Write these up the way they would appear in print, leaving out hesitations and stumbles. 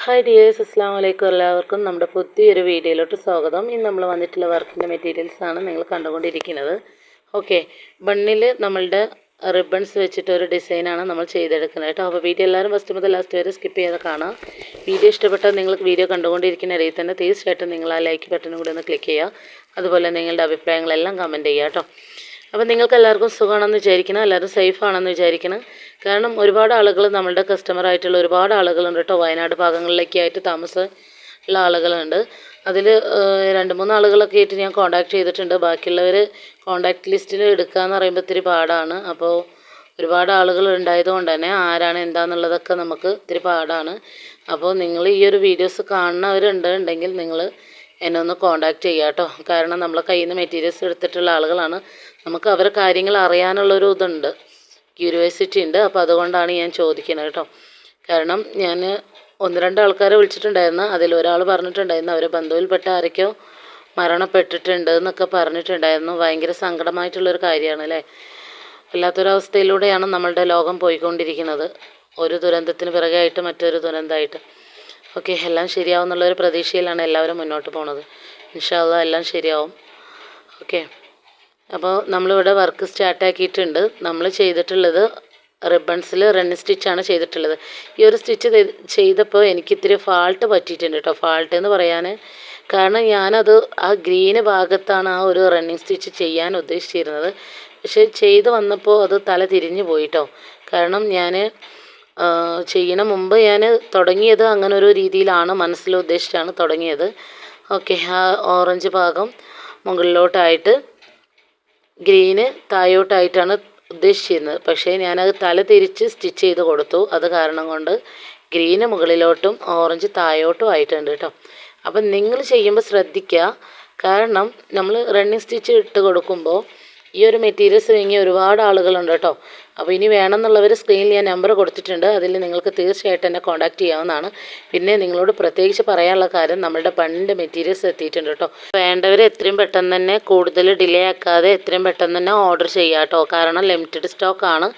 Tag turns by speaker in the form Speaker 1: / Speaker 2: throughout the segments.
Speaker 1: Hi dears, അസ്സാം വലൈക്കും. എല്ലാവർക്കും നമ്മുടെ പുതിയൊരു വീഡിയോയിലോട്ട് സ്വാഗതം. ഇന്ന് നമ്മൾ വന്നിട്ടുള്ള വർക്കിൻ്റെ മെറ്റീരിയൽസാണ് നിങ്ങൾ കണ്ടുകൊണ്ടിരിക്കുന്നത്. ഓക്കെ, ബണ്ണിൽ നമ്മളുടെ റിബൺസ് വെച്ചിട്ട് ഒരു ഡിസൈനാണ് നമ്മൾ ചെയ്തെടുക്കുന്നത് കേട്ടോ. അപ്പോൾ വീഡിയോ എല്ലാവരും ഫസ്റ്റ് മുതൽ ലാസ്റ്റ് വരെ സ്കിപ്പ് ചെയ്ത് കാണാം. വീഡിയോ ഇഷ്ടപ്പെട്ടാൽ നിങ്ങൾക്ക് വീഡിയോ കണ്ടുകൊണ്ടിരിക്കുന്ന ഇടയിൽ തന്നെ തീർച്ചയായിട്ടും നിങ്ങൾ ആ ലൈക്ക് ബട്ടണും കൂടി ഒന്ന് ക്ലിക്ക് ചെയ്യുക. അതുപോലെ നിങ്ങളുടെ അഭിപ്രായങ്ങളെല്ലാം കമൻറ്റ് ചെയ്യുക കേട്ടോ. അപ്പോൾ നിങ്ങൾക്ക് എല്ലാവർക്കും സുഖമാണെന്ന് വിചാരിക്കണം, എല്ലാവരും സേഫ് ആണെന്ന് വിചാരിക്കണം. കാരണം ഒരുപാട് ആളുകൾ നമ്മളുടെ കസ്റ്റമറായിട്ടുള്ള ഒരുപാട് ആളുകളുണ്ട് കേട്ടോ. വയനാട് ഭാഗങ്ങളിലേക്കായിട്ട് താമസമുള്ള ആളുകളുണ്ട്. അതിൽ 2-3 ആളുകളൊക്കെ ആയിട്ട് ഞാൻ കോൺടാക്ട് ചെയ്തിട്ടുണ്ട്. ബാക്കിയുള്ളവർ കോൺടാക്ട് ലിസ്റ്റിൽ എടുക്കുക എന്ന് പറയുമ്പോൾ ഇത്തിരി പാടാണ്. അപ്പോൾ ഒരുപാട് ആളുകൾ ഉണ്ടായതുകൊണ്ട് തന്നെ ആരാണ് എന്താണെന്നുള്ളതൊക്കെ നമുക്ക് ഇത്തിരി പാടാണ്. അപ്പോൾ നിങ്ങൾ ഈ ഒരു വീഡിയോസ് കാണുന്നവരുണ്ടെങ്കിൽ നിങ്ങൾ എന്നെ ഒന്ന് കോൺടാക്റ്റ് ചെയ്യുക കേട്ടോ. കാരണം നമ്മളെ കയ്യിൽ നിന്ന് മെറ്റീരിയൽസ് എടുത്തിട്ടുള്ള ആളുകളാണ്. നമുക്ക് അവരെ കാര്യങ്ങൾ അറിയാനുള്ളൊരു ഇതുണ്ട്, ക്യൂരിയോസിറ്റി ഉണ്ട്. അപ്പോൾ അതുകൊണ്ടാണ് ഞാൻ ചോദിക്കുന്നത് കേട്ടോ. കാരണം ഞാൻ 1-2 ആൾക്കാരെ വിളിച്ചിട്ടുണ്ടായിരുന്നു. അതിലൊരാൾ പറഞ്ഞിട്ടുണ്ടായിരുന്നു അവരെ ബന്ധുവിൽപ്പെട്ട ആരൊക്കെയോ മരണപ്പെട്ടിട്ടുണ്ട് എന്നൊക്കെ പറഞ്ഞിട്ടുണ്ടായിരുന്നു. ഭയങ്കര സങ്കടമായിട്ടുള്ളൊരു കാര്യമാണ് അല്ലേ. വല്ലാത്തൊരവസ്ഥയിലൂടെയാണ് നമ്മളുടെ ലോകം പോയിക്കൊണ്ടിരിക്കുന്നത്. ഒരു ദുരന്തത്തിന് പിറകെയായിട്ട് മറ്റൊരു ദുരന്തമായിട്ട്. ഓക്കെ, എല്ലാം ശരിയാവുമെന്നുള്ളൊരു പ്രതീക്ഷയിലാണ് എല്ലാവരും മുന്നോട്ട് പോണത്. ഇൻഷാ അല്ലാഹ് എല്ലാം ശരിയാവും. ഓക്കെ, അപ്പോൾ നമ്മളിവിടെ വർക്ക് സ്റ്റാർട്ടാക്കിയിട്ടുണ്ട്. നമ്മൾ ചെയ്തിട്ടുള്ളത് റിബൺസിൽ റണ്ണിങ് സ്റ്റിച്ചാണ് ചെയ്തിട്ടുള്ളത്. ഈ ഒരു സ്റ്റിച്ച് ചെയ്തപ്പോൾ എനിക്കിത്തിരി ഫാൾട്ട് പറ്റിയിട്ടുണ്ട് കേട്ടോ. ഫാൾട്ട് എന്ന് പറയാൻ കാരണം ഞാനത് ആ ഗ്രീന് ഭാഗത്താണ് ആ ഒരു റണ്ണിങ് സ്റ്റിച്ച് ചെയ്യാൻ ഉദ്ദേശിച്ചിരുന്നത്. പക്ഷേ ചെയ്ത് വന്നപ്പോൾ അത് തല തിരിഞ്ഞു പോയിട്ടോ. കാരണം ഞാൻ ചെയ്യണ മുമ്പ് ഞാൻ തുടങ്ങിയത് അങ്ങനെ ഒരു രീതിയിലാണ്, മനസ്സിൽ ഉദ്ദേശിച്ചാണ് തുടങ്ങിയത്. ഓക്കെ, ആ ഓറഞ്ച് ഭാഗം മുകളിലോട്ടായിട്ട് ഗ്രീന് താഴോട്ടായിട്ടാണ് ഉദ്ദേശിച്ചിരുന്നത്. പക്ഷേ ഞാനത് തല തിരിച്ച് സ്റ്റിച്ച് ചെയ്ത് കൊടുത്തു. അത് കാരണം കൊണ്ട് ഗ്രീന് മുകളിലോട്ടും ഓറഞ്ച് താഴോട്ടും ആയിട്ടുണ്ട് കേട്ടോ. അപ്പം നിങ്ങൾ ചെയ്യുമ്പോൾ ശ്രദ്ധിക്കുക. കാരണം നമ്മൾ റണ്ണിങ് സ്റ്റിച്ച് ഇട്ട് കൊടുക്കുമ്പോൾ ഈ ഒരു മെറ്റീരിയൽസ് വാങ്ങിയ ഒരുപാട് ആളുകളുണ്ട് കേട്ടോ. അപ്പോൾ ഇനി വേണമെന്നുള്ളവർ സ്ക്രീനിൽ ഞാൻ നമ്പർ കൊടുത്തിട്ടുണ്ട്. അതിൽ നിങ്ങൾക്ക് തീർച്ചയായിട്ടും എന്നെ കോൺടാക്ട് ചെയ്യാവുന്നതാണ്. പിന്നെ നിങ്ങളോട് പ്രത്യേകിച്ച് പറയാനുള്ള കാര്യം, നമ്മളുടെ ബണ്ണിൻ്റെ മെറ്റീരിയൽസ് എത്തിയിട്ടുണ്ട് കേട്ടോ. വേണ്ടവർ എത്രയും പെട്ടെന്ന് തന്നെ, കൂടുതൽ ഡിലേ ആക്കാതെ എത്രയും പെട്ടെന്ന് തന്നെ ഓർഡർ ചെയ്യുക കേട്ടോ. കാരണം ലിമിറ്റഡ് സ്റ്റോക്കാണ്,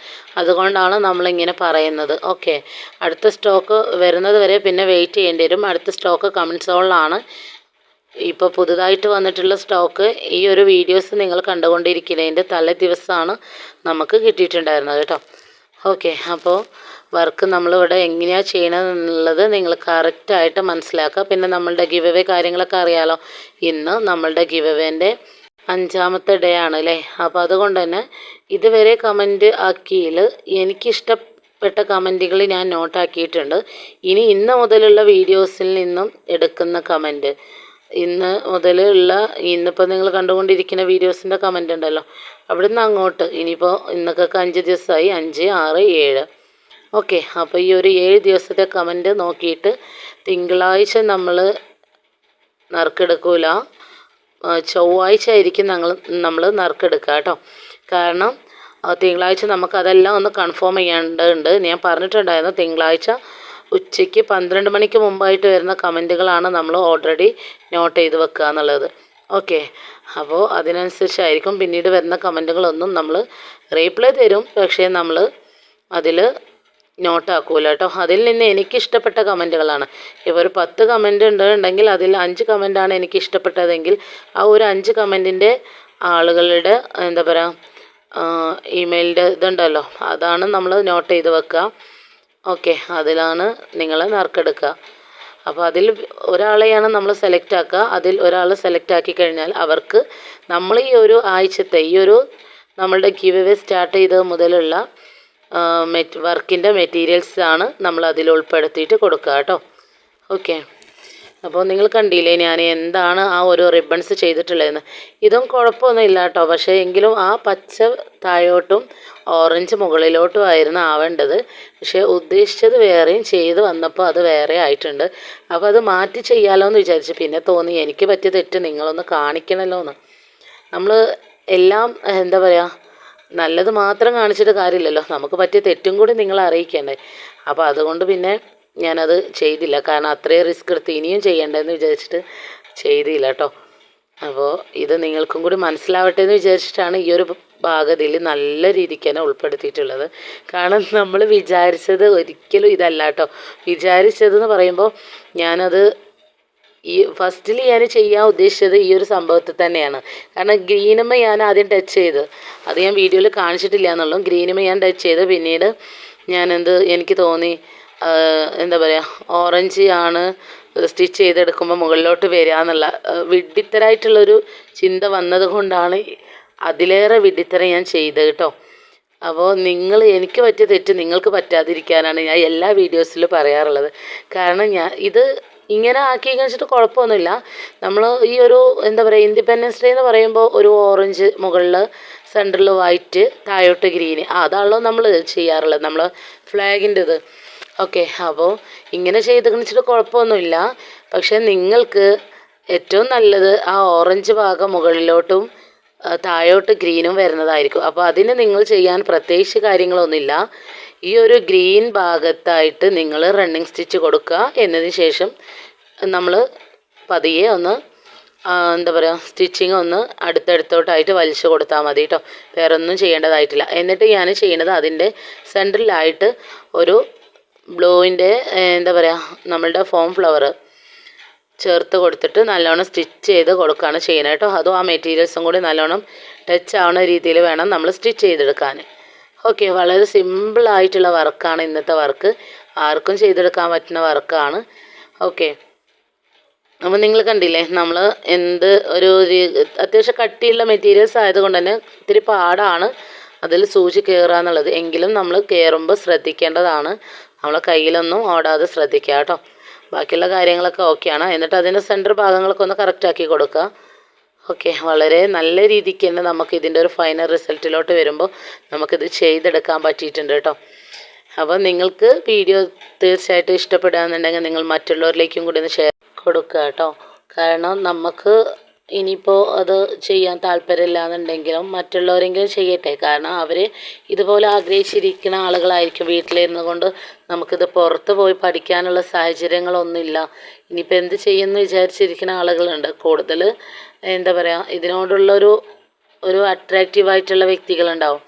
Speaker 1: അതുകൊണ്ടാണ് നമ്മളിങ്ങനെ പറയുന്നത്. ഓക്കെ, അടുത്ത സ്റ്റോക്ക് വരുന്നത് വരെ പിന്നെ വെയിറ്റ് ചെയ്യേണ്ടി വരും. അടുത്ത സ്റ്റോക്ക് കമൻറ്റ് സോണിലാണ്. ഇപ്പോൾ പുതുതായിട്ട് വന്നിട്ടുള്ള സ്റ്റോക്ക് ഈ ഒരു വീഡിയോസ് നിങ്ങൾ കണ്ടുകൊണ്ടിരിക്കുന്നതിൻ്റെ തലേ ദിവസമാണ് നമുക്ക് കിട്ടിയിട്ടുണ്ടായിരുന്നത് കേട്ടോ. ഓക്കെ, അപ്പോൾ വർക്ക് നമ്മളിവിടെ എങ്ങനെയാണ് ചെയ്യണമെന്നുള്ളത് നിങ്ങൾ കറക്റ്റായിട്ട് മനസ്സിലാക്കുക. പിന്നെ നമ്മളുടെ ഗിവ് അവേ കാര്യങ്ങളൊക്കെ അറിയാലോ. ഇന്ന് നമ്മളുടെ ഗിവ് അവേൻ്റെ 5ാമത്തെ ഡേ ആണ് അല്ലേ. അപ്പോൾ അതുകൊണ്ട് തന്നെ ഇതുവരെ കമൻറ്റ് ആക്കിയതിൽ എനിക്കിഷ്ടപ്പെട്ട കമൻറ്റുകൾ ഞാൻ നോട്ടാക്കിയിട്ടുണ്ട്. ഇന്ന് മുതലുള്ള വീഡിയോസിൽ നിന്നും എടുക്കുന്ന കമൻറ്റ്, ഇന്ന് മുതലുള്ള ഇന്നിപ്പോൾ നിങ്ങൾ കണ്ടുകൊണ്ടിരിക്കുന്ന വീഡിയോസിൻ്റെ കമൻ്റ് ഉണ്ടല്ലോ, അവിടെ നിന്ന് അങ്ങോട്ട് ഇനിയിപ്പോൾ ഇന്നൊക്കെ 5 ദിവസമായി, 5, 6, 7. ഓക്കെ, അപ്പോൾ ഈ ഒരു 7 ദിവസത്തെ കമൻറ്റ് നോക്കിയിട്ട് തിങ്കളാഴ്ച നമ്മൾ നറുക്കെടുക്കൂല, ചൊവ്വാഴ്ച ആയിരിക്കും നമ്മൾ നറുക്കെടുക്കുക കേട്ടോ. കാരണം തിങ്കളാഴ്ച നമുക്കതെല്ലാം ഒന്ന് കൺഫേം ചെയ്യേണ്ടതുണ്ട്. ഞാൻ പറഞ്ഞിട്ടുണ്ടായിരുന്നു തിങ്കളാഴ്ച ഉച്ചയ്ക്ക് 12 മണിക്ക് മുമ്പായിട്ട് വരുന്ന കമൻറ്റുകളാണ് നമ്മൾ ഓൾറെഡി നോട്ട് ചെയ്ത് വെക്കുക എന്നുള്ളത്. ഓക്കെ, അപ്പോൾ അതിനനുസരിച്ചായിരിക്കും പിന്നീട് വരുന്ന കമൻറ്റുകളൊന്നും നമ്മൾ റീപ്ലൈ തരും, പക്ഷേ നമ്മൾ അതിൽ നോട്ടാക്കൂല കേട്ടോ. അതിൽ നിന്ന് എനിക്കിഷ്ടപ്പെട്ട കമൻറ്റുകളാണ്. ഇപ്പോൾ ഒരു 10 കമൻറ്റ് ഉണ്ടെങ്കിൽ അതിൽ 5 കമൻറ്റാണ് എനിക്ക് ഇഷ്ടപ്പെട്ടതെങ്കിൽ ആ ഒരു 5 കമൻറ്റിൻ്റെ ആളുകളുടെ എന്താ പറയുക, ഇമെയിലിൻ്റെ ഇതുണ്ടല്ലോ, അതാണ് നമ്മൾ നോട്ട് ചെയ്ത് വെക്കുക. ഓക്കെ, അതിലാണ് നിങ്ങൾ നറുക്കെടുക്കുക. അപ്പോൾ അതിൽ ഒരാളെയാണ് നമ്മൾ സെലക്ട് ആക്കുക. അതിൽ ഒരാൾ സെലക്ട് ആക്കി കഴിഞ്ഞാൽ അവർക്ക് നമ്മൾ ഈ ഒരു ആഴ്ചത്തെ ഈ ഒരു നമ്മളുടെ ഗിവ് അവേ സ്റ്റാർട്ട് ചെയ്തത് മുതലുള്ള വർക്കിൻ്റെ മെറ്റീരിയൽസാണ് നമ്മൾ അതിൽ ഉൾപ്പെടുത്തിയിട്ട് കൊടുക്കുക കേട്ടോ. ഓക്കെ, അപ്പോൾ നിങ്ങൾ കണ്ടില്ലേ ഞാൻ എന്താണ് ആ ഒരു റിബൺസ് ചെയ്തിട്ടുള്ളതെന്ന്. ഇതും കുഴപ്പമൊന്നും ഇല്ല കേട്ടോ. പക്ഷേ എങ്കിലും ആ പച്ച താഴോട്ടും ഓറഞ്ച് മുകളിലോട്ടും ആയിരുന്നു ആവേണ്ടത്. പക്ഷേ ഉദ്ദേശിച്ചത് വേറെയും ചെയ്ത് വന്നപ്പോൾ അത് വേറെ ആയിട്ടുണ്ട്. അപ്പോൾ അത് മാറ്റി ചെയ്യാമല്ലോ എന്ന് വിചാരിച്ചു. പിന്നെ തോന്നി എനിക്ക് പറ്റിയ തെറ്റ് നിങ്ങളൊന്ന് കാണിക്കണമല്ലോ എന്ന്. നമ്മൾ എല്ലാം എന്താ പറയുക, നല്ലത് മാത്രം കാണിച്ചിട്ട് കാര്യമില്ലല്ലോ, നമുക്ക് പറ്റിയ തെറ്റും കൂടി നിങ്ങളെ അറിയിക്കണ്ടേ. അപ്പോൾ അതുകൊണ്ട് പിന്നെ ഞാനത് ചെയ്തില്ല. കാരണം അത്രയും റിസ്ക് എടുത്ത് ഇനിയും ചെയ്യണ്ടെന്ന് വിചാരിച്ചിട്ട് ചെയ്തില്ല കേട്ടോ. അപ്പോൾ ഇത് നിങ്ങൾക്കും കൂടി മനസ്സിലാവട്ടെ എന്ന് വിചാരിച്ചിട്ടാണ് ഈ ഒരു ഭാഗത്തിൽ നല്ല രീതിക്ക് തന്നെ ഉൾപ്പെടുത്തിയിട്ടുള്ളത്. കാരണം നമ്മൾ വിചാരിച്ചത് ഒരിക്കലും ഇതല്ല കേട്ടോ. വിചാരിച്ചതെന്ന് പറയുമ്പോൾ ഞാനത് ഈ ഫസ്റ്റിൽ ഞാൻ ചെയ്യാൻ ഉദ്ദേശിച്ചത് ഈ ഒരു സംഭവത്തിൽ തന്നെയാണ്. കാരണം ഗ്രീനുമ്മ ഞാൻ ആദ്യം ടച്ച് ചെയ്ത്, അത് ഞാൻ വീഡിയോയിൽ കാണിച്ചിട്ടില്ല എന്നുള്ളൂ. ഗ്രീനുമ്മ ഞാൻ ടച്ച് ചെയ്ത് പിന്നീട് എനിക്ക് തോന്നി എന്താ പറയുക, ഓറഞ്ച് ആണ് സ്റ്റിച്ച് ചെയ്തെടുക്കുമ്പോൾ മുകളിലോട്ട് വരിക എന്നുള്ള വിഡ്ഢിത്തരായിട്ടുള്ളൊരു ചിന്ത വന്നത് കൊണ്ടാണ് അതിലേറെ വിഡ്ഢിത്തരം ഞാൻ ചെയ്തത് കേട്ടോ. അപ്പോൾ എനിക്ക് പറ്റിയ തെറ്റ് നിങ്ങൾക്ക് പറ്റാതിരിക്കാനാണ് ഞാൻ എല്ലാ വീഡിയോസിലും പറയാറുള്ളത്. കാരണം ഇത് ഇങ്ങനെ ആക്കി വെച്ചിട്ട് കുഴപ്പമൊന്നുമില്ല. നമ്മൾ ഈ ഒരു എന്താ പറയുക, ഇൻഡിപെൻഡൻസ് ഡേ എന്ന് പറയുമ്പോൾ ഒരു ഓറഞ്ച് മുകളിൽ സെൻറ്ററിൽ വൈറ്റ് താഴോട്ട് ഗ്രീന് അതാണല്ലോ നമ്മൾ ചെയ്യാറുള്ളത്, നമ്മൾ ഫ്ലാഗിൻ്റെത്. ഓക്കെ, അപ്പോൾ ഇങ്ങനെ ചെയ്ത് വെച്ചിട്ട് കുഴപ്പമൊന്നുമില്ല. പക്ഷേ നിങ്ങൾക്ക് ഏറ്റവും നല്ലത് ആ ഓറഞ്ച് ഭാഗം മുകളിലോട്ടും താഴോട്ട് ഗ്രീനും വരുന്നതായിരിക്കും. അപ്പോൾ അതിന് നിങ്ങൾ ചെയ്യാൻ പ്രത്യേകിച്ച് കാര്യങ്ങളൊന്നുമില്ല. ഈ ഒരു ഗ്രീൻ ഭാഗത്തായിട്ട് നിങ്ങൾ റണ്ണിങ് സ്റ്റിച്ച് കൊടുക്കുക. എന്നതിന് ശേഷം നമ്മൾ പതിയെ ഒന്ന് എന്താ പറയുക, സ്റ്റിച്ചിങ് ഒന്ന് അടുത്തടുത്തോട്ടായിട്ട് വലിച്ചു കൊടുത്താൽ മതി കേട്ടോ. വേറെ ഒന്നും ചെയ്യേണ്ടതായിട്ടില്ല. എന്നിട്ട് ഞാൻ ചെയ്യുന്നത് അതിൻ്റെ സെൻറ്ററിലായിട്ട് ഒരു ബ്ലൂവിൻ്റെ എന്താ പറയുക, നമ്മളുടെ ഫോം ഫ്ലവർ ചേർത്ത് കൊടുത്തിട്ട് നല്ലോണം സ്റ്റിച്ച് ചെയ്ത് കൊടുക്കുകയാണ് ചെയ്യുന്നത് കേട്ടോ. അതും ആ മെറ്റീരിയൽസും കൂടി നല്ലോണം ടച്ച് ആവുന്ന രീതിയിൽ വേണം നമ്മൾ സ്റ്റിച്ച് ചെയ്തെടുക്കാൻ. ഓക്കെ, വളരെ സിമ്പിളായിട്ടുള്ള വർക്കാണ് ഇന്നത്തെ വർക്ക്. ആർക്കും ചെയ്തെടുക്കാൻ പറ്റുന്ന വർക്കാണ്. ഓക്കെ, അപ്പോൾ നിങ്ങൾ കണ്ടില്ലേ, നമ്മൾ അത്യാവശ്യം കട്ടിയുള്ള മെറ്റീരിയൽസ് ആയതുകൊണ്ട് തന്നെ ഇത്തിരി പാടാണ് അതിൽ സൂചി കയറുക എന്നുള്ളത്. എങ്കിലും നമ്മൾ കയറുമ്പോൾ ശ്രദ്ധിക്കേണ്ടതാണ്. നമ്മളെ കയ്യിലൊന്നും ഓടാതെ ശ്രദ്ധിക്കുക കേട്ടോ. ബാക്കിയുള്ള കാര്യങ്ങളൊക്കെ ഓക്കെയാണ്. എന്നിട്ട് അതിൻ്റെ സെൻറ്റർ ഭാഗങ്ങളൊക്കെ ഒന്ന് കറക്റ്റാക്കി കൊടുക്കുക. ഓക്കെ, വളരെ നല്ല രീതിക്ക് തന്നെ നമുക്ക് ഇതിൻ്റെ ഒരു ഫൈനൽ റിസൾട്ടിലോട്ട് വരുമ്പോൾ നമുക്കിത് ചെയ്തെടുക്കാൻ പറ്റിയിട്ടുണ്ട് കേട്ടോ. അപ്പോൾ നിങ്ങൾക്ക് വീഡിയോ തീർച്ചയായിട്ടും ഇഷ്ടപ്പെടുകയെന്നുണ്ടെങ്കിൽ നിങ്ങൾ മറ്റുള്ളവരിലേക്കും കൂടി ഒന്ന് ഷെയർ കൊടുക്കുക കേട്ടോ. കാരണം നമുക്ക് ഇനിയിപ്പോൾ അത് ചെയ്യാൻ താല്പര്യമില്ല എന്നുണ്ടെങ്കിലും മറ്റുള്ളവരെങ്കിലും ചെയ്യട്ടെ. കാരണം അവർ ഇതുപോലെ ആഗ്രഹിച്ചിരിക്കുന്ന ആളുകളായിരിക്കും. വീട്ടിലിരുന്ന് കൊണ്ട് നമുക്കിത് പുറത്ത് പോയി പഠിക്കാനുള്ള സാഹചര്യങ്ങളൊന്നുമില്ല. ഇനിയിപ്പോൾ എന്ത് ചെയ്യുമെന്ന് വിചാരിച്ചിരിക്കുന്ന ആളുകളുണ്ട്. കൂടുതൽ എന്താ പറയുക, ഇതിനോടുള്ളൊരു അട്രാക്റ്റീവായിട്ടുള്ള വ്യക്തികളുണ്ടാവും.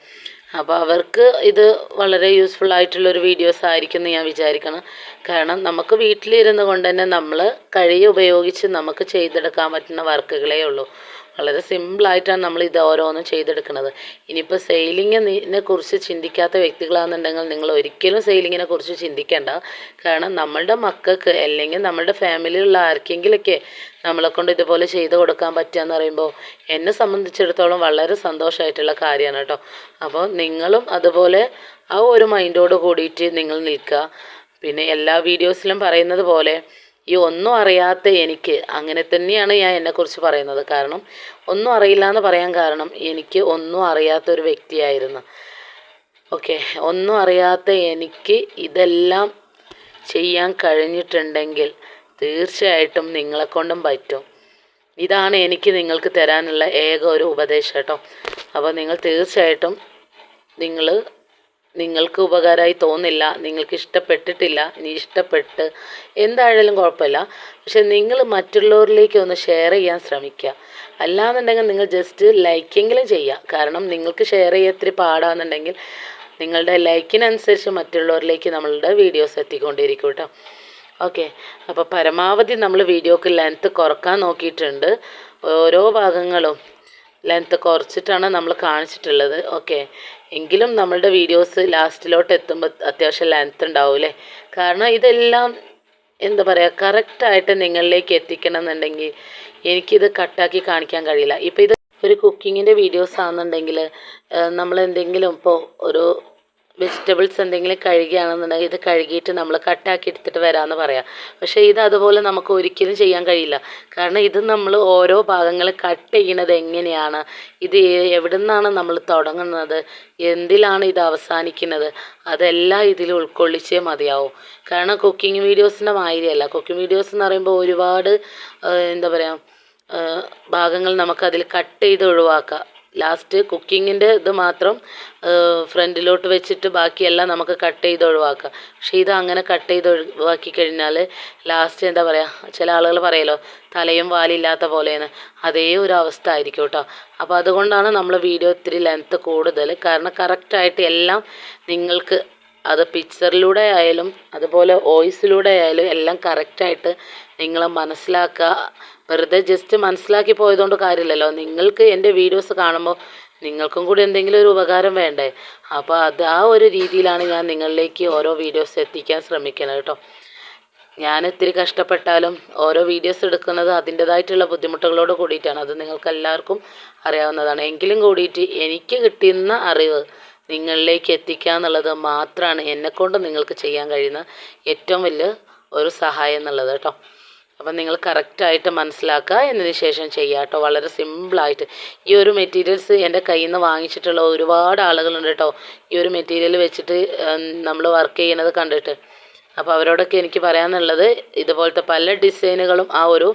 Speaker 1: അപ്പോൾ അവർക്ക് ഇത് വളരെ യൂസ്ഫുൾ ആയിട്ടുള്ളൊരു വീഡിയോസ് ആയിരിക്കും എന്ന് ഞാൻ വിചാരിക്കണം. കാരണം നമുക്ക് വീട്ടിലിരുന്ന് കൊണ്ട് തന്നെ നമ്മൾ കഴിവ് ഉപയോഗിച്ച് നമുക്ക് ചെയ്തെടുക്കാൻ പറ്റുന്ന വർക്കുകളേ ഉള്ളൂ. വളരെ സിമ്പിളായിട്ടാണ് നമ്മൾ ഇത് ഓരോന്നും ചെയ്തെടുക്കുന്നത്. ഇനിയിപ്പോൾ സെയിലിങ്ങിനെ കുറിച്ച് ചിന്തിക്കാത്ത വ്യക്തികളാണെന്നുണ്ടെങ്കിൽ നിങ്ങൾ ഒരിക്കലും സെയിലിങ്ങിനെ കുറിച്ച് ചിന്തിക്കേണ്ട. കാരണം നമ്മളുടെ മക്കൾക്ക് അല്ലെങ്കിൽ നമ്മളുടെ ഫാമിലിയിലുള്ള ആർക്കെങ്കിലൊക്കെ നമ്മളെക്കൊണ്ട് ഇതുപോലെ ചെയ്ത് കൊടുക്കാൻ പറ്റുകയെന്ന് പറയുമ്പോൾ എന്നെ സംബന്ധിച്ചിടത്തോളം വളരെ സന്തോഷമായിട്ടുള്ള കാര്യമാണ് കേട്ടോ. അപ്പോൾ നിങ്ങളും അതുപോലെ ആ ഒരു മൈൻഡോട് കൂടിയിട്ട് നിങ്ങൾ നിൽക്കുക. പിന്നെ എല്ലാ വീഡിയോസിലും പറയുന്നത് പോലെ ഈ ഒന്നും അറിയാത്ത എനിക്ക്, അങ്ങനെ തന്നെയാണ് ഞാൻ എന്നെക്കുറിച്ച് പറയുന്നത്. കാരണം ഒന്നും അറിയില്ല എന്ന് പറയാൻ കാരണം എനിക്ക് ഒന്നും അറിയാത്തൊരു വ്യക്തിയായിരുന്നു. ഓക്കെ, ഒന്നും അറിയാത്ത എനിക്ക് ഇതെല്ലാം ചെയ്യാൻ കഴിഞ്ഞിട്ടുണ്ടെങ്കിൽ തീർച്ചയായിട്ടും നിങ്ങളെക്കൊണ്ടും പറ്റും. ഇതാണ് എനിക്ക് നിങ്ങൾക്ക് തരാനുള്ള ഏക ഒരു ഉപദേശം കേട്ടോ. അപ്പോൾ നിങ്ങൾ തീർച്ചയായിട്ടും നിങ്ങൾക്ക് ഉപകാരമായി തോന്നില്ല, നിങ്ങൾക്ക് ഇഷ്ടപ്പെട്ടിട്ടില്ല, ഇനി ഇഷ്ടപ്പെട്ട് എന്തായാലും കുഴപ്പമില്ല. പക്ഷെ നിങ്ങൾ മറ്റുള്ളവരിലേക്ക് ഒന്ന് ഷെയർ ചെയ്യാൻ ശ്രമിക്കുക. അല്ലാന്നുണ്ടെങ്കിൽ നിങ്ങൾ ജസ്റ്റ് ലൈക്കെങ്കിലും ചെയ്യുക. കാരണം നിങ്ങൾക്ക് ഷെയർ ചെയ്യാൻ ഇത്തിരി പാടാന്നുണ്ടെങ്കിൽ നിങ്ങളുടെ ലൈക്കിനനുസരിച്ച് മറ്റുള്ളവരിലേക്ക് നമ്മളുടെ വീഡിയോസ് എത്തിക്കൊണ്ടിരിക്കും കേട്ടോ. ഓക്കെ, അപ്പോൾ പരമാവധി നമ്മൾ വീഡിയോക്ക് ലെങ്ത്ത് കുറക്കാൻ നോക്കിയിട്ടുണ്ട്. ഓരോ ഭാഗങ്ങളും ലെങ്ത്ത് കുറച്ചിട്ടാണ് നമ്മൾ കാണിച്ചിട്ടുള്ളത്. ഓക്കെ, എങ്കിലും നമ്മളുടെ വീഡിയോസ് ലാസ്റ്റിലോട്ട് എത്തുമ്പോൾ അത്യാവശ്യം ലെങ്ത്ത് ഉണ്ടാവില്ലേ. കാരണം ഇതെല്ലാം എന്താ പറയുക, കറക്റ്റായിട്ട് നിങ്ങളിലേക്ക് എത്തിക്കണം എന്നുണ്ടെങ്കിൽ എനിക്കിത് കട്ടാക്കി കാണിക്കാൻ കഴിയില്ല. ഇപ്പോൾ ഇത് ഒരു കുക്കിങ്ങിൻ്റെ വീഡിയോസ് ആണെന്നുണ്ടെങ്കിൽ നമ്മളെന്തെങ്കിലും ഇപ്പോൾ ഒരു വെജിറ്റബിൾസ് എന്തെങ്കിലും കഴുകുകയാണെന്നുണ്ടെങ്കിൽ ഇത് കഴുകിയിട്ട് നമ്മൾ കട്ടാക്കി എടുത്തിട്ട് വരാമെന്ന് പറയാം. പക്ഷേ ഇത് അതുപോലെ നമുക്ക് ഒരിക്കലും ചെയ്യാൻ കഴിയില്ല. കാരണം ഇത് നമ്മൾ ഓരോ ഭാഗങ്ങൾ കട്ട് ചെയ്യുന്നത് എങ്ങനെയാണ്, ഇത് എവിടെ നിന്നാണ് നമ്മൾ തുടങ്ങുന്നത്, എന്തിലാണ് ഇത് അവസാനിക്കുന്നത്, അതെല്ലാം ഇതിൽ ഉൾക്കൊള്ളിച്ചേ മതിയാവും. കാരണം കുക്കിംഗ് വീഡിയോസിൻ്റെ മാതിരിയല്ല. കുക്കിംഗ് വീഡിയോസ് എന്ന് പറയുമ്പോൾ ഒരുപാട് എന്താ പറയുക ഭാഗങ്ങൾ നമുക്കതിൽ കട്ട് ചെയ്ത് ഒഴിവാക്കാം. ലാസ്റ്റ് കുക്കിങ്ങിൻ്റെ ഇത് മാത്രം ഫ്രണ്ടിലോട്ട് വെച്ചിട്ട് ബാക്കിയെല്ലാം നമുക്ക് കട്ട് ചെയ്ത് ഒഴിവാക്കാം. പക്ഷേ ഇത് അങ്ങനെ കട്ട് ചെയ്ത് ഒഴിവാക്കി കഴിഞ്ഞാൽ ലാസ്റ്റ് എന്താ പറയുക, ചില ആളുകൾ പറയുമല്ലോ തലയും വാലില്ലാത്ത പോലെയെന്ന്, അതേ ഒരു അവസ്ഥ ആയിരിക്കും കേട്ടോ. അപ്പോൾ അതുകൊണ്ടാണ് നമ്മൾ വീഡിയോ ഇത്തിരി ലെങ്ത്ത് കൂടുതൽ. കാരണം കറക്റ്റായിട്ട് എല്ലാം നിങ്ങൾക്ക് അത് പിക്ചറിലൂടെ ആയാലും അതുപോലെ വോയിസിലൂടെ ആയാലും എല്ലാം കറക്റ്റായിട്ട് നിങ്ങൾ മനസ്സിലാക്കുക. വെറുതെ ജസ്റ്റ് മനസ്സിലാക്കി പോയതുകൊണ്ട് കാര്യമില്ലല്ലോ. നിങ്ങൾക്ക് എൻ്റെ വീഡിയോസ് കാണുമ്പോൾ നിങ്ങൾക്കും കൂടി എന്തെങ്കിലും ഒരു ഉപകാരം വേണ്ടേ? അപ്പോൾ ആ ഒരു രീതിയിലാണ് ഞാൻ നിങ്ങളിലേക്ക് ഓരോ വീഡിയോസ് എത്തിക്കാൻ ശ്രമിക്കുന്നത് കേട്ടോ. ഞാൻ ഇത്തിരി കഷ്ടപ്പെട്ടാലും ഓരോ വീഡിയോസ് എടുക്കുന്നത് അതിൻ്റേതായിട്ടുള്ള ബുദ്ധിമുട്ടുകളോട് കൂടിയിട്ടാണ്. അത് നിങ്ങൾക്ക് എല്ലാവർക്കും അറിയാവുന്നതാണ്. എങ്കിലും കൂടിയിട്ട് എനിക്ക് കിട്ടുന്ന അറിവ് നിങ്ങളിലേക്ക് എത്തിക്കുക എന്നുള്ളത് മാത്രമാണ് എന്നെക്കൊണ്ട് നിങ്ങൾക്ക് ചെയ്യാൻ കഴിയുന്ന ഏറ്റവും വലിയ ഒരു സഹായം എന്നുള്ളത് കേട്ടോ. അപ്പം നിങ്ങൾ കറക്റ്റായിട്ട് മനസ്സിലാക്കുക, എന്നതിന് ശേഷം ചെയ്യുക കേട്ടോ. വളരെ സിമ്പിളായിട്ട് ഈ ഒരു മെറ്റീരിയൽസ് എൻ്റെ കയ്യിൽ നിന്ന് വാങ്ങിച്ചിട്ടുള്ള ഒരുപാട് ആളുകളുണ്ട് കേട്ടോ. ഈ ഒരു മെറ്റീരിയൽ വെച്ചിട്ട് നമ്മൾ വർക്ക് ചെയ്യുന്നത് കണ്ടിട്ട്. അപ്പോൾ അവരോടൊക്കെ എനിക്ക് പറയാനുള്ളത്, ഇതുപോലത്തെ പല ഡിസൈനുകളും ആ ഒരു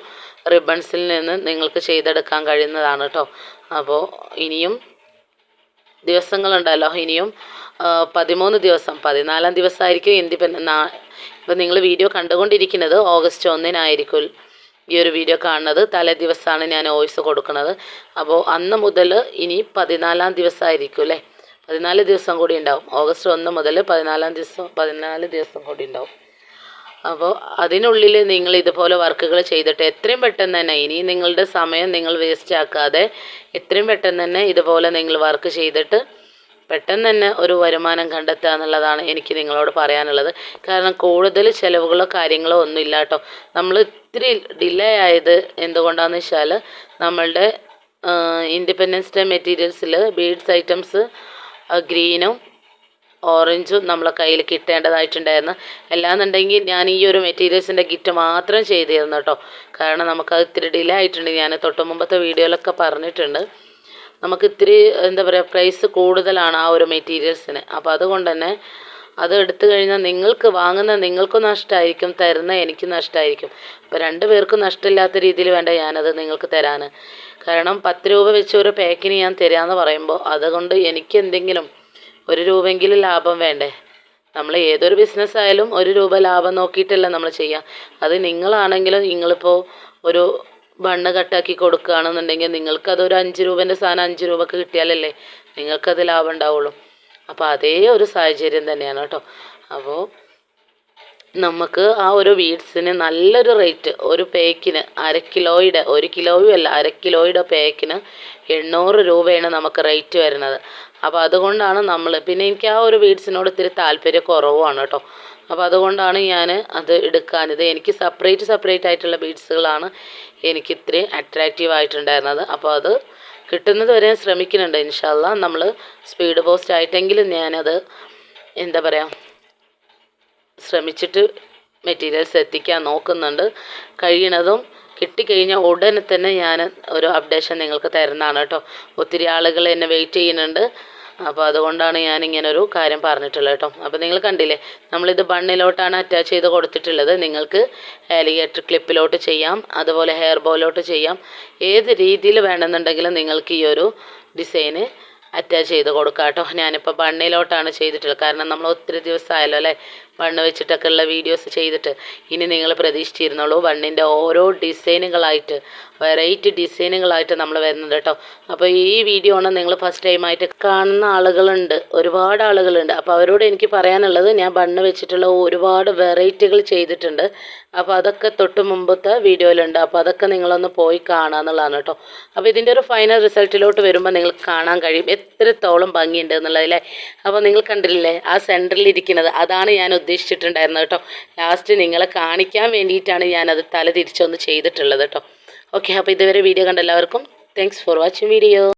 Speaker 1: റിബൺസിൽ നിന്ന് നിങ്ങൾക്ക് ചെയ്തെടുക്കാൻ കഴിയുന്നതാണ് കേട്ടോ. അപ്പോൾ ഇനിയും ദിവസങ്ങളുണ്ടല്ലോ, ഇനിയും 13 ദിവസം, 14 ദിവസമായിരിക്കും ഇപ്പോൾ നിങ്ങൾ വീഡിയോ കണ്ടുകൊണ്ടിരിക്കുന്നത് ഓഗസ്റ്റ് 1-നായിരിക്കും ഈ ഒരു വീഡിയോ കാണുന്നത്. തലേ ദിവസമാണ് ഞാൻ വോയിസ് കൊടുക്കുന്നത്. അപ്പോൾ അന്ന് മുതൽ ഇനി 14 ദിവസമായിരിക്കും അല്ലേ, 14 ദിവസം കൂടി ഉണ്ടാവും. ഓഗസ്റ്റ് 1 മുതൽ 14 ദിവസം കൂടി ഉണ്ടാവും. അപ്പോൾ അതിനുള്ളിൽ നിങ്ങൾ ഇതുപോലെ വർക്കുകൾ ചെയ്തിട്ട് എത്രയും പെട്ടെന്ന് തന്നെ, ഇനി നിങ്ങളുടെ സമയം നിങ്ങൾ വേസ്റ്റ് ആക്കാതെ എത്രയും പെട്ടെന്ന് തന്നെ ഇതുപോലെ നിങ്ങൾ വർക്ക് ചെയ്തിട്ട് പെട്ടെന്ന് തന്നെ ഒരു വരുമാനം കണ്ടെത്തുക എന്നുള്ളതാണ് എനിക്ക് നിങ്ങളോട് പറയാനുള്ളത്. കാരണം കൂടുതൽ ചിലവുകളോ കാര്യങ്ങളോ ഒന്നുമില്ല കേട്ടോ. നമ്മൾ ഇത്തിരി ഡിലേ ആയത് എന്തുകൊണ്ടാണെന്ന് വെച്ചാൽ, നമ്മളുടെ ഇൻഡിപെൻഡൻസ് ഡേ മെറ്റീരിയൽസിൽ ബീഡ്സ് ഐറ്റംസ് ഗ്രീനും ഓറഞ്ചും നമ്മളെ കയ്യിൽ കിട്ടേണ്ടതായിട്ടുണ്ടായിരുന്നു. അല്ലാന്നുണ്ടെങ്കിൽ ഞാൻ ഈ ഒരു മെറ്റീരിയൽസിൻ്റെ കിറ്റ് മാത്രം ചെയ്തിരുന്നു കേട്ടോ. കാരണം നമുക്കത് ഇത്തിരി ഡിലേ ആയിട്ടുണ്ട്. ഞാൻ തൊട്ട് മുമ്പത്തെ വീഡിയോയിലൊക്കെ പറഞ്ഞിട്ടുണ്ട്, നമുക്ക് ഇത്തിരി എന്താ പറയുക പ്രൈസ് കൂടുതലാണ് ആ ഒരു മെറ്റീരിയൽസിന്. അപ്പോൾ അതുകൊണ്ട് തന്നെ അത് എടുത്തു കഴിഞ്ഞാൽ നിങ്ങൾക്ക് വാങ്ങുന്ന നിങ്ങൾക്കും നഷ്ടമായിരിക്കും, തരുന്ന എനിക്ക് നഷ്ടമായിരിക്കും. അപ്പോൾ 2 പേർക്കും നഷ്ടമില്ലാത്ത രീതിയിൽ വേണ്ട ഞാനത് നിങ്ങൾക്ക് തരാൻ. കാരണം 10 രൂപ വെച്ച് ഒരു പാക്കിന് ഞാൻ തരാമെന്ന് പറയുമ്പോൾ അതുകൊണ്ട് എനിക്ക് എന്തെങ്കിലും 1 രൂപയെങ്കിലും ലാഭം വേണ്ടേ? നമ്മൾ ഏതൊരു ബിസിനസ് ആയാലും 1 രൂപ ലാഭം നോക്കിയിട്ടല്ല നമ്മൾ ചെയ്യുക. അത് നിങ്ങളാണെങ്കിലും നിങ്ങളിപ്പോൾ ഒരു ബണ്ണ് കട്ടാക്കി കൊടുക്കുകയാണെന്നുണ്ടെങ്കിൽ നിങ്ങൾക്കതൊരു 5 രൂപേൻ്റെ സാധനം 5 രൂപക്ക് കിട്ടിയാലല്ലേ നിങ്ങൾക്കത് ലാഭം ഉണ്ടാവുള്ളൂ. അപ്പോൾ അതേ ഒരു സാഹചര്യം തന്നെയാണ് കേട്ടോ. അപ്പോൾ നമുക്ക് ആ ഒരു ബീഡ്സിന് നല്ലൊരു റേറ്റ്, ഒരു പാക്കിന് 1/2 കിലോയുടെ, 1 കിലോയും അല്ല 1/2 കിലോയുടെ പാക്കിന് 800 രൂപയാണ് നമുക്ക് റേറ്റ് വരുന്നത്. അപ്പോൾ അതുകൊണ്ടാണ് നമ്മൾ, പിന്നെ എനിക്ക് ആ ഒരു ബീഡ്സിനോട് ഇത്തിരി താല്പര്യം കുറവാണ് കേട്ടോ. അപ്പോൾ അതുകൊണ്ടാണ് ഞാൻ അത് എടുക്കാനിത്. എനിക്ക് സെപ്പറേറ്റ് ആയിട്ടുള്ള ബീഡ്സുകളാണ് എനിക്ക് ഇത്തിരി അട്രാക്റ്റീവ് ആയിട്ടുണ്ടായിരുന്നത്. അപ്പോൾ അത് കിട്ടുന്നത് വരെ ശ്രമിക്കുന്നുണ്ട്. ഇൻഷാ അല്ലാ നമ്മൾ സ്പീഡ് പോസ്റ്റ് ആയിട്ടെങ്കിലും ഞാനത് എന്താ പറയുക ശ്രമിച്ചിട്ട് മെറ്റീരിയൽസ് എത്തിക്കാൻ നോക്കുന്നുണ്ട്. കഴിയണതും കിട്ടിക്കഴിഞ്ഞാൽ ഉടനെ തന്നെ ഞാൻ ഒരു അപ്ഡേഷൻ നിങ്ങൾക്ക് തരുന്നതാണ് കേട്ടോ. ഒത്തിരി ആളുകൾ എന്നെ വെയിറ്റ് ചെയ്യുന്നുണ്ട്. അപ്പോൾ അതുകൊണ്ടാണ് ഞാനിങ്ങനൊരു കാര്യം പറഞ്ഞിട്ടുള്ളത് കേട്ടോ. അപ്പോൾ നിങ്ങൾ കണ്ടില്ലേ, നമ്മളിത് ബണ്ണിലോട്ടാണ് അറ്റാച്ച് ചെയ്ത് കൊടുത്തിട്ടുള്ളത്. നിങ്ങൾക്ക് ആലിഗേറ്റർ ക്ലിപ്പിലോട്ട് ചെയ്യാം, അതുപോലെ ഹെയർ ബോയിലോട്ട് ചെയ്യാം. ഏത് രീതിയിൽ വേണമെന്നുണ്ടെങ്കിലും നിങ്ങൾക്ക് ഈ ഒരു ഡിസൈന് അറ്റാച്ച് ചെയ്ത് കൊടുക്കാം കേട്ടോ. ഞാനിപ്പോൾ ബണ്ണിലോട്ടാണ് ചെയ്തിട്ടുള്ളത്. കാരണം നമ്മൾ ഒത്തിരി ദിവസമായല്ലോ അല്ലേ ബണ്ണ് വെച്ചിട്ടൊക്കെ ഉള്ള വീഡിയോസ് ചെയ്തിട്ട്. ഇനി നിങ്ങൾ പ്രതീക്ഷിച്ചിരുന്നുള്ളൂ ബണ്ണിൻ്റെ ഓരോ ഡിസൈനുകളായിട്ട്, വെറൈറ്റി ഡിസൈനുകളായിട്ട് നമ്മൾ വരുന്നുണ്ട് കേട്ടോ. അപ്പോൾ ഈ വീഡിയോ ആണ് നിങ്ങൾ ഫസ്റ്റ് ടൈമായിട്ട് കാണുന്ന ആളുകളുണ്ട്, ഒരുപാട് ആളുകളുണ്ട്. അപ്പോൾ അവരോട് എനിക്ക് പറയാനുള്ളത്, ഞാൻ ബണ്ണ് വെച്ചിട്ടുള്ള ഒരുപാട് വെറൈറ്റികൾ ചെയ്തിട്ടുണ്ട്. അപ്പോൾ അതൊക്കെ തൊട്ട് മുമ്പത്തെ വീഡിയോയിലുണ്ട്. അപ്പോൾ അതൊക്കെ നിങ്ങളൊന്ന് പോയി കാണുക എന്നുള്ളതാണ് കേട്ടോ. അപ്പോൾ ഇതിൻ്റെ ഒരു ഫൈനൽ റിസൾട്ടിലോട്ട് വരുമ്പോൾ നിങ്ങൾക്ക് കാണാൻ കഴിയും എത്രത്തോളം ഭംഗിയുണ്ട് എന്നുള്ളതല്ലേ. അപ്പോൾ നിങ്ങൾ കണ്ടില്ലേ ആ സെൻറ്ററിൽ ഇരിക്കുന്നത്, അതാണ് ഞാൻ ഉദ്ദേശിച്ചിട്ടുണ്ടായിരുന്നത് കേട്ടോ. ലാസ്റ്റ് നിങ്ങളെ കാണിക്കാൻ വേണ്ടിയിട്ടാണ് ഞാനത് തല തിരിച്ചൊന്ന് ചെയ്തിട്ടുള്ളത് കേട്ടോ. ഓക്കെ, അപ്പോൾ ഇതുവരെ വീഡിയോ കണ്ട എല്ലാവർക്കും താങ്ക്സ് ഫോർ വാച്ചിങ് വീഡിയോ.